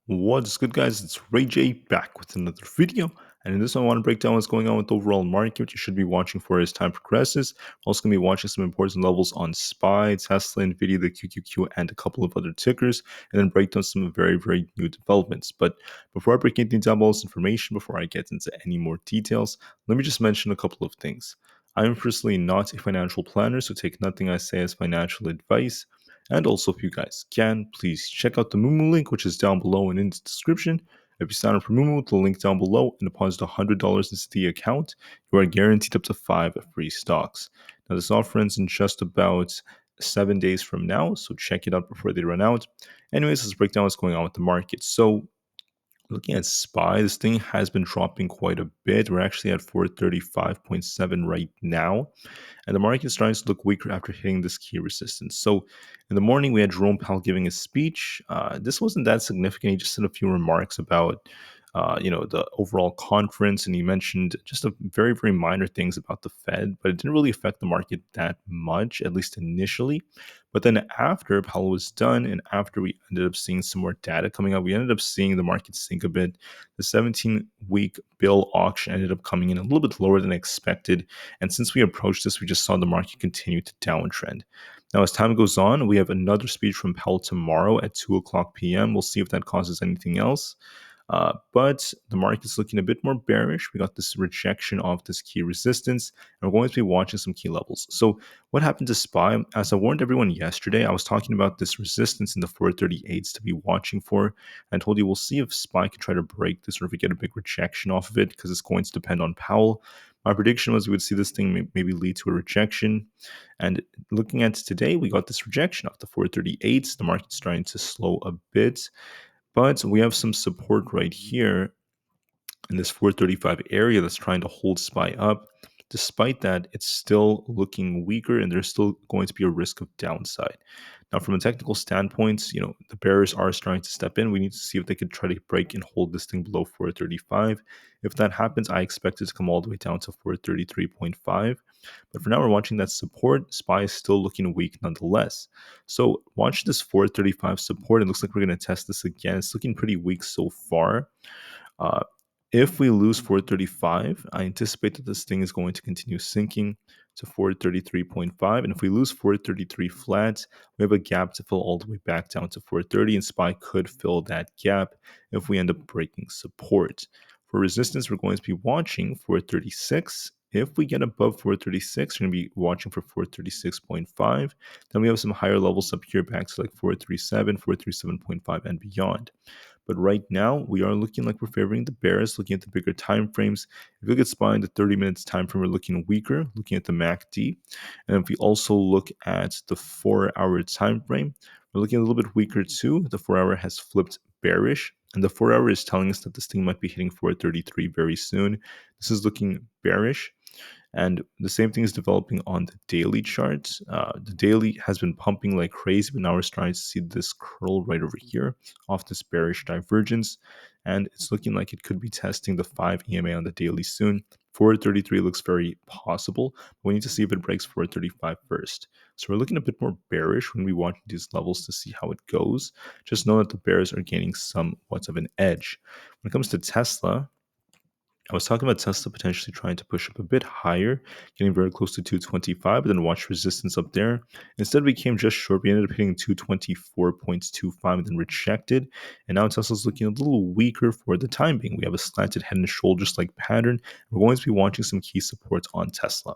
What's good, guys? It's Rey-Jay back with another video. And in this one, I want to break down what's going on with the overall market, what you should be watching for as time progresses. We're also going to be watching some important levels on SPY, Tesla, Nvidia, the QQQ, and a couple of other tickers, and then break down some very, very new developments. But before I break anything down all this information, before I get into any more details, let me just mention a couple of things. I am personally not a financial planner, so take nothing I say as financial advice. And also, if you guys can, please check out the Moomoo link, which is down below and in the description. If you sign up for Moomoo, the link down below, and deposit $100 into the account, you are guaranteed up to 5 free stocks. Now, this offer ends in just about 7 days from now, so check it out before they run out. Anyways, let's break down what's going on with the market. So, looking at SPY, this thing has been dropping quite a bit. We're actually at 435.7 right now. And the market is starting to look weaker after hitting this key resistance. So in the morning, we had Jerome Powell giving a speech. This wasn't that significant. He just said a few remarks about, the overall conference, and he mentioned just a very, very minor things about the Fed, but it didn't really affect the market that much, at least initially. But then after Powell was done, and after we ended up seeing some more data coming out, we ended up seeing the market sink a bit. The 17-week bill auction ended up coming in a little bit lower than expected. And since we approached this, we just saw the market continue to downtrend. Now, as time goes on, we have another speech from Powell tomorrow at 2 o'clock p.m. We'll see if that causes anything else. But the market's looking a bit more bearish. We got this rejection of this key resistance, and we're going to be watching some key levels. So what happened to SPY? As I warned everyone yesterday, I was talking about this resistance in the 438s to be watching for. I told you we'll see if SPY can try to break this or if we get a big rejection off of it, because it's going to depend on Powell. My prediction was we would see this thing maybe lead to a rejection. And looking at today, we got this rejection off the 438s. The market's starting to slow a bit. But we have some support right here in this 435 area that's trying to hold SPY up. Despite that, it's still looking weaker, and there's still going to be a risk of downside. Now, from a technical standpoint, the bears are starting to step in. We need to see if they could try to break and hold this thing below 435. If that happens, I expect it to come all the way down to 433.5. But for now, we're watching that support. SPY is still looking weak nonetheless. So watch this 435 support. It looks like we're going to test this again. It's looking pretty weak so far. If we lose 435, I anticipate that this thing is going to continue sinking to 433.5. And if we lose 433 flat, we have a gap to fill all the way back down to 430, and SPY could fill that gap if we end up breaking support. For resistance, we're going to be watching 436. If we get above 436, we're going to be watching for 436.5. Then we have some higher levels up here back to like 437, 437.5, and beyond. But right now, we are looking like we're favoring the bears, looking at the bigger time frames. If you look at SPY in the 30 minutes time frame, we're looking weaker, looking at the MACD. And if we also look at the 4-hour time frame, we're looking a little bit weaker too. The 4-hour has flipped bearish, and the 4-hour is telling us that this thing might be hitting 433 very soon. This is looking bearish. And the same thing is developing on the daily chart. The daily has been pumping like crazy, but now we're starting to see this curl right over here off this bearish divergence. And it's looking like it could be testing the 5 EMA on the daily soon. 433 looks very possible. We need to see if it breaks 435 first. So we're looking a bit more bearish when we watch these levels to see how it goes. Just know that the bears are gaining somewhat of an edge. When it comes to Tesla, I was talking about Tesla potentially trying to push up a bit higher, getting very close to 225, but then watch resistance up there. Instead, we came just short. We ended up hitting 224.25 and then rejected. And now Tesla's looking a little weaker for the time being. We have a slanted head and shoulders like pattern. We're going to be watching some key supports on Tesla.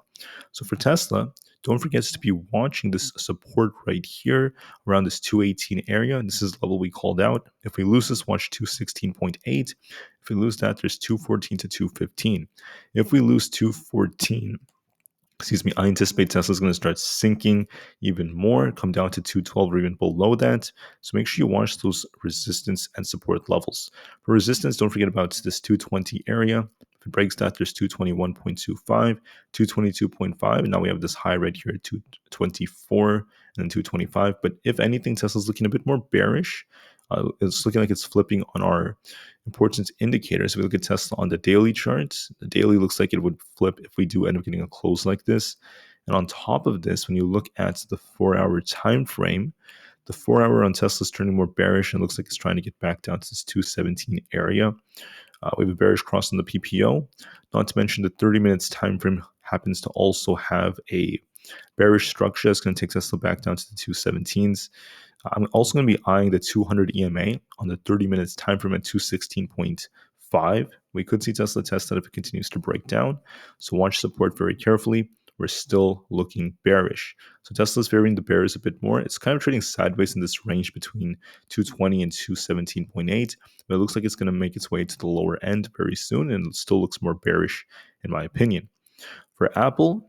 So for Tesla, don't forget to be watching this support right here around this 218 area. This is the level we called out. If we lose this, watch 216.8. If we lose that, there's 214 to 215. If we lose 214, I anticipate Tesla's going to start sinking even more, come down to 212 or even below that. So make sure you watch those resistance and support levels. For resistance, don't forget about this 220 area. If it breaks that, there's 221.25, 222.5, and now we have this high right here at 224 and then 225. But if anything, Tesla's looking a bit more bearish. It's looking like it's flipping on our important indicators. If we look at Tesla on the daily chart, the daily looks like it would flip if we do end up getting a close like this. And on top of this, when you look at the 4-hour time frame, The 4-hour on Tesla is turning more bearish and looks like it's trying to get back down to this 217 area. We have a bearish cross on the PPO. Not to mention the 30 minutes time frame happens to also have a bearish structure that's going to take Tesla back down to the 217s. I'm also going to be eyeing the 200 EMA on the 30 minutes time frame at 216.5. We could see Tesla test that if it continues to break down. So watch support very carefully. We're still looking bearish. So Tesla's varying the bears a bit more. It's kind of trading sideways in this range between 220 and 217.8. But it looks like it's going to make its way to the lower end very soon, and it still looks more bearish in my opinion. For Aapl,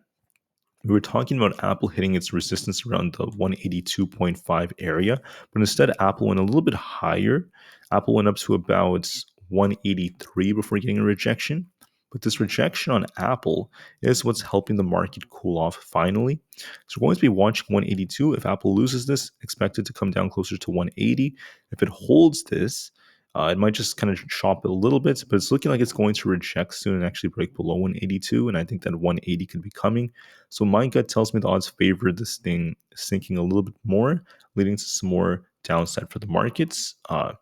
we were talking about Aapl hitting its resistance around the 182.5 area, but instead Aapl went a little bit higher. Aapl went up to about 183 before getting a rejection. But this rejection on Aapl is what's helping the market cool off finally. So we're going to be watching 182. If Aapl loses this, expect it to come down closer to 180. If it holds this, it might just kind of chop it a little bit, but it's looking like it's going to reject soon and actually break below 182. And I think that 180 could be coming. So my gut tells me the odds favor this thing sinking a little bit more, leading to some more downside for the markets. On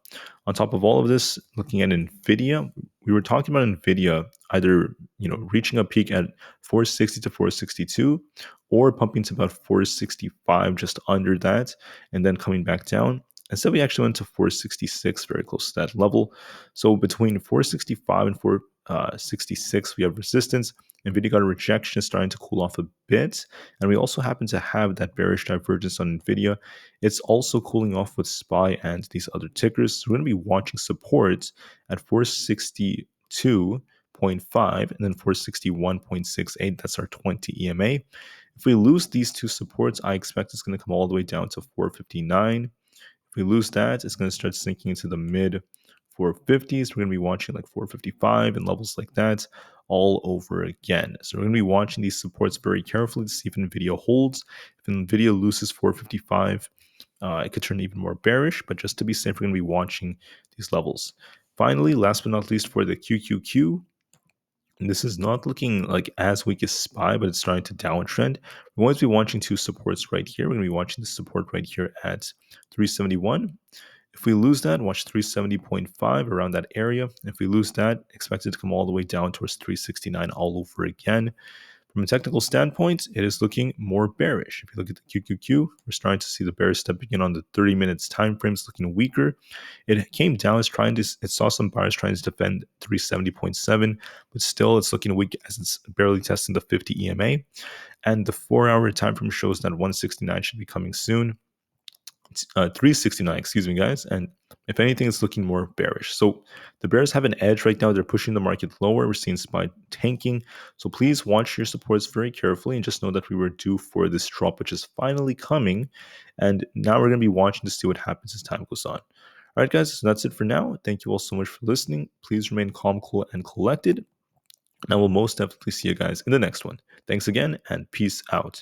top of all of this, looking at Nvidia, we were talking about Nvidia either reaching a peak at 460 to 462 or pumping to about 465, just under that, and then coming back down. Instead, we actually went to 466, very close to that level. So between 465 and 466, we have resistance. Nvidia got a rejection, starting to cool off a bit. And we also happen to have that bearish divergence on Nvidia. It's also cooling off with SPY and these other tickers. So we're going to be watching support at 462.5 and then 461.68. That's our 20 EMA. If we lose these two supports, I expect it's going to come all the way down to 459. If we lose that, it's going to start sinking into the mid 450s. We're going to be watching like 455 and levels like that all over again. So we're going to be watching these supports very carefully to see if Nvidia holds. If Nvidia loses 455, it could turn even more bearish, but just to be safe, we're going to be watching these levels. Finally, last but not least, for the QQQ, and this is not looking like as weak as SPY, but it's starting to downtrend. We're going to be watching two supports right here. We're going to be watching the support right here at 371. If we lose that, watch 370.5 around that area. If we lose that, expect it to come all the way down towards 369 all over again. From a technical standpoint, it is looking more bearish. If you look at the QQQ, we're starting to see the bears stepping in on the 30 minutes time frames looking weaker. It came down, it saw some buyers trying to defend 370.7, but still it's looking weak as it's barely testing the 50 EMA. And the 4-hour time frame shows that 169 should be coming soon. 369, excuse me, guys. And if anything, it's looking more bearish. So the bears have an edge right now. They're pushing the market lower. We're seeing SPY tanking. So please watch your supports very carefully and just know that we were due for this drop, which is finally coming. And now we're going to be watching to see what happens as time goes on. All right, guys, so that's it for now. Thank you all so much for listening. Please remain calm, cool, and collected. And I will most definitely see you guys in the next one. Thanks again, and peace out.